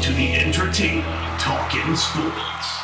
to the Entertainah Talking Sports.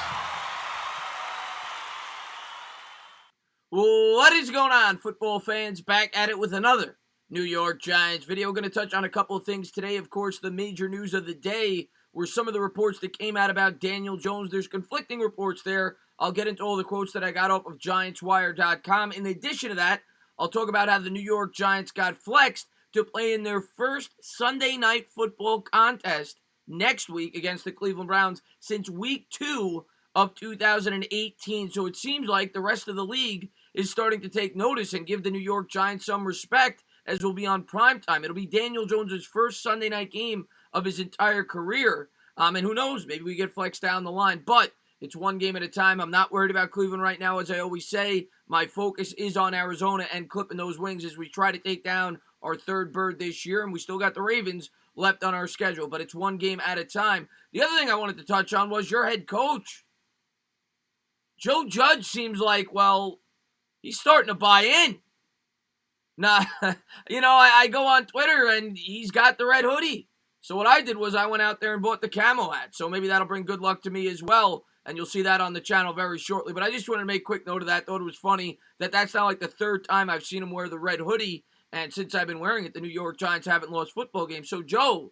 What is going on, football fans? Back at it with another New York Giants video. Going to touch on a couple of things today. Of course, the major news of the day were some of the reports that came out about Daniel Jones. There's conflicting reports there. I'll get into all the quotes that I got off of GiantsWire.com. In addition to that, I'll talk about how the New York Giants got flexed to play in their first Sunday night football contest next week against the Cleveland Browns since week 2 of 2018. So it seems like the rest of the league is starting to take notice and give the New York Giants some respect, as will be on primetime. It'll be Daniel Jones' first Sunday night game of his entire career. And who knows, maybe we get flexed down the line. But it's one game at a time. I'm not worried about Cleveland right now. As I always say, my focus is on Arizona and clipping those wings as we try to take down our third bird this year. And we still got the Ravens left on our schedule. But it's one game at a time. The other thing I wanted to touch on was your head coach. Joe Judge seems like, well, he's starting to buy in. Nah, I go on Twitter and he's got the red hoodie. So what I did was I went out there and bought the camo hat. So maybe that'll bring good luck to me as well. And you'll see that on the channel very shortly. But I just wanted to make quick note of that. Thought it was funny that that's not like the third time I've seen him wear the red hoodie. And since I've been wearing it, the New York Giants haven't lost football games. So Joe,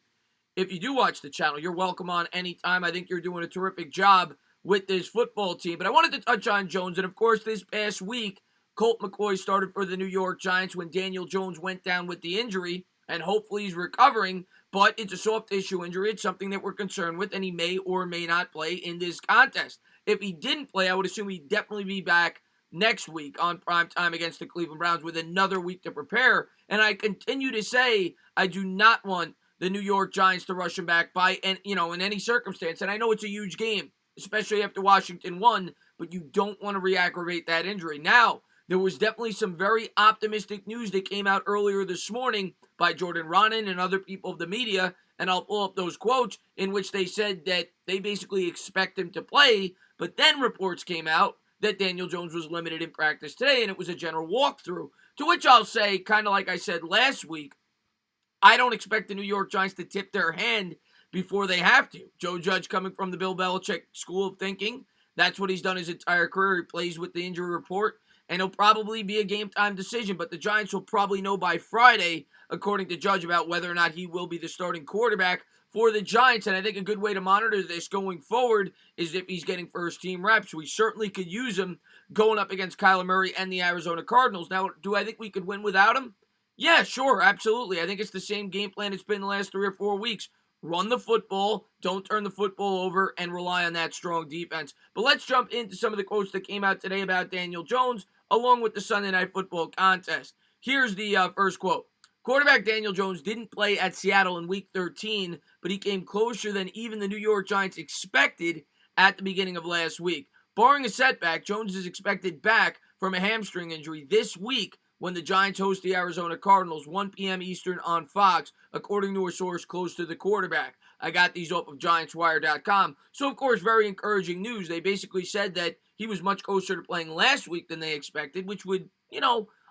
if you do watch the channel, you're welcome on anytime. I think you're doing a terrific job with this football team. But I wanted to touch on Jones. And of course, this past week, Colt McCoy started for the New York Giants when Daniel Jones went down with the injury, and hopefully he's recovering, but it's a soft tissue injury. It's something that we're concerned with, and he may or may not play in this contest. If he didn't play, I would assume he'd definitely be back next week on primetime against the Cleveland Browns with another week to prepare, and I continue to say I do not want the New York Giants to rush him back in any circumstance, and I know it's a huge game, especially after Washington won, but you don't want to re-aggravate that injury. Now, there was definitely some very optimistic news that came out earlier this morning by Jordan Raanan and other people of the media, and I'll pull up those quotes in which they said that they basically expect him to play, but then reports came out that Daniel Jones was limited in practice today, and it was a general walkthrough, to which I'll say, kind of like I said last week, I don't expect the New York Giants to tip their hand before they have to. Joe Judge coming from the Bill Belichick school of thinking, that's what he's done his entire career. He plays with the injury report, and it'll probably be a game-time decision, but the Giants will probably know by Friday, according to Judge, about whether or not he will be the starting quarterback for the Giants, and I think a good way to monitor this going forward is if he's getting first-team reps. We certainly could use him going up against Kyler Murray and the Arizona Cardinals. Now, do I think we could win without him? Yeah, sure, absolutely. I think it's the same game plan it's been the last 3 or 4 weeks. Run the football, don't turn the football over, and rely on that strong defense. But let's jump into some of the quotes that came out today about Daniel Jones, along with the Sunday Night Football contest. Here's the first quote. Quarterback Daniel Jones didn't play at Seattle in Week 13, but he came closer than even the New York Giants expected at the beginning of last week. Barring a setback, Jones is expected back from a hamstring injury this week when the Giants host the Arizona Cardinals, 1 p.m. Eastern on Fox, according to a source close to the quarterback. I got these off of GiantsWire.com. So, of course, very encouraging news. They basically said that he was much closer to playing last week than they expected, which would,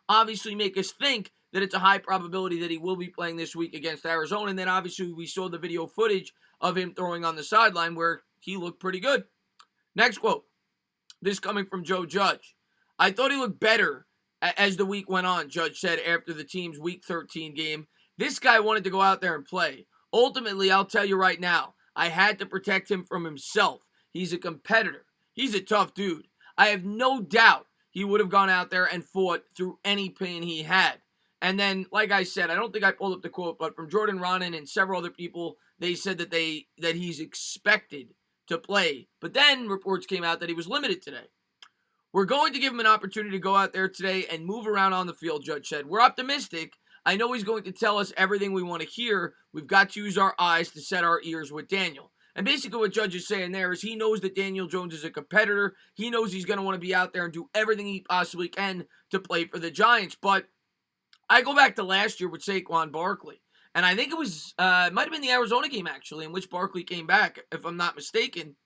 obviously make us think that it's a high probability that he will be playing this week against Arizona. And then, obviously, we saw the video footage of him throwing on the sideline where he looked pretty good. Next quote. This coming from Joe Judge. I thought he looked better as the week went on, Judge said after the team's Week 13 game. This guy wanted to go out there and play. Ultimately, I'll tell you right now, I had to protect him from himself. He's a competitor. He's a tough dude. I have no doubt he would have gone out there and fought through any pain he had. And then, like I said, I don't think I pulled up the quote, but from Jordan Raanan and several other people, they said that he's expected to play. But then reports came out that he was limited today. We're going to give him an opportunity to go out there today and move around on the field, Judge said. We're optimistic. I know he's going to tell us everything we want to hear. We've got to use our eyes to set our ears with Daniel. And basically what Judge is saying there is he knows that Daniel Jones is a competitor. He knows he's going to want to be out there and do everything he possibly can to play for the Giants. But I go back to last year with Saquon Barkley. And I think it was, it might have been the Arizona game, actually, in which Barkley came back, if I'm not mistaken.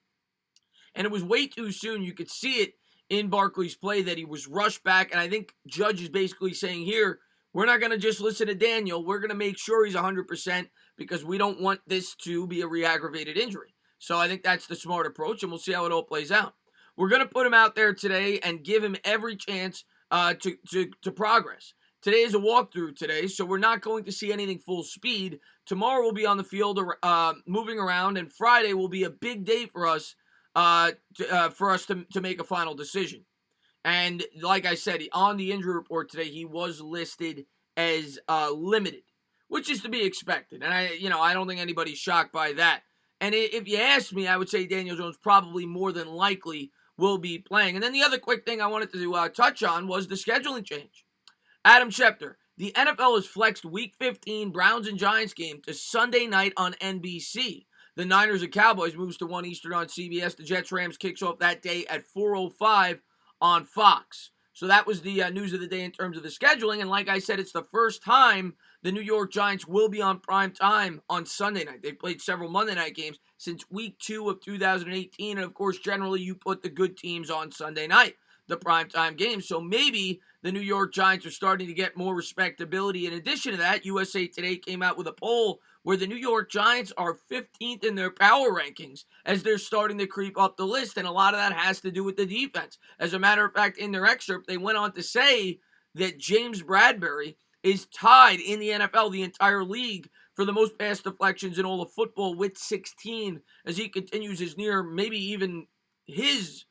And it was way too soon. You could see it in Barkley's play that he was rushed back. And I think Judge is basically saying here, we're not going to just listen to Daniel. We're going to make sure he's 100% because we don't want this to be a re-aggravated injury. So I think that's the smart approach, and we'll see how it all plays out. We're going to put him out there today and give him every chance to progress. Today is a walkthrough today, so we're not going to see anything full speed. Tomorrow we'll be on the field moving around, and Friday will be a big day for us to make a final decision. And like I said, on the injury report today, he was listed as limited, which is to be expected. And I don't think anybody's shocked by that. And if you ask me, I would say Daniel Jones probably more than likely will be playing. And then the other quick thing I wanted to touch on was the scheduling change. Adam Schefter, the NFL has flexed Week 15 Browns and Giants game to Sunday night on NBC. The Niners and Cowboys moves to 1 Eastern on CBS. The Jets-Rams kicks off that day at 4:05 on Fox. So that was the news of the day in terms of the scheduling. And like I said, it's the first time the New York Giants will be on prime time on Sunday night. They've played several Monday night games since Week 2 of 2018. And, of course, generally you put the good teams on Sunday night, the primetime games. So maybe the New York Giants are starting to get more respectability. In addition to that, USA Today came out with a poll where the New York Giants are 15th in their power rankings as they're starting to creep up the list, and a lot of that has to do with the defense. As a matter of fact, in their excerpt, they went on to say that James Bradbury is tied in the NFL, the entire league, for the most pass deflections in all of football with 16 as he continues his near, maybe even his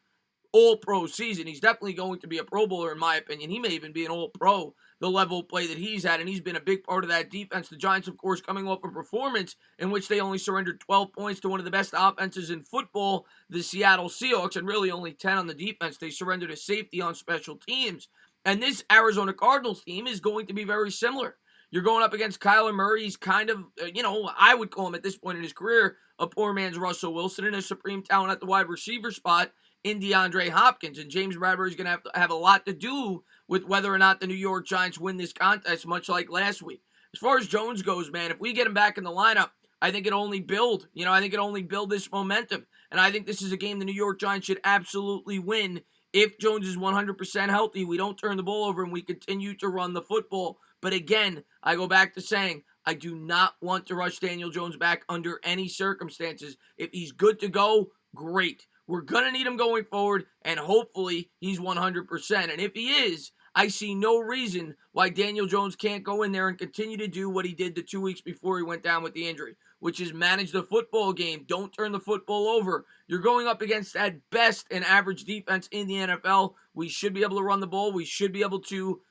all-pro season. He's definitely going to be a Pro Bowler, in my opinion. He may even be an all-pro, the level of play that he's at, and he's been a big part of that defense. The Giants, of course, coming off a performance in which they only surrendered 12 points to one of the best offenses in football, the Seattle Seahawks, and really only 10 on the defense. They surrendered a safety on special teams. And this Arizona Cardinals team is going to be very similar. You're going up against Kyler Murray. He's kind of, I would call him at this point in his career, a poor man's Russell Wilson, and a supreme talent at the wide receiver spot in DeAndre Hopkins. And James Bradbury is going to have a lot to do with whether or not the New York Giants win this contest, much like last week. As far as Jones goes, man, if we get him back in the lineup, I think it'll only build. I think it'll only build this momentum. And I think this is a game the New York Giants should absolutely win. If Jones is 100% healthy, we don't turn the ball over and we continue to run the football. But again, I go back to saying, I do not want to rush Daniel Jones back under any circumstances. If he's good to go, great. We're going to need him going forward, and hopefully he's 100%. And if he is, I see no reason why Daniel Jones can't go in there and continue to do what he did the 2 weeks before he went down with the injury, which is manage the football game. Don't turn the football over. You're going up against at best an average defense in the NFL. We should be able to run the ball. We should be able to,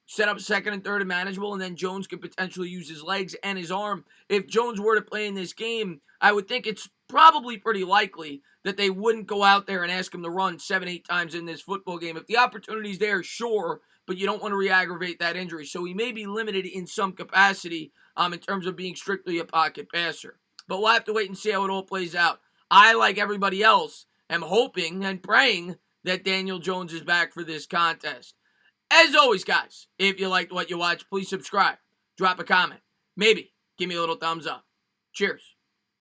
set up second and third and manageable, and then Jones could potentially use his legs and his arm. If Jones were to play in this game, I would think it's probably pretty likely that they wouldn't go out there and ask him to run 7-8 times in this football game. If the opportunity's there, sure, but you don't want to re-aggravate that injury. So he may be limited in some capacity in terms of being strictly a pocket passer. But we'll have to wait and see how it all plays out. I, like everybody else, am hoping and praying that Daniel Jones is back for this contest. As always, guys, if you liked what you watched, please subscribe, drop a comment, maybe give me a little thumbs up. Cheers.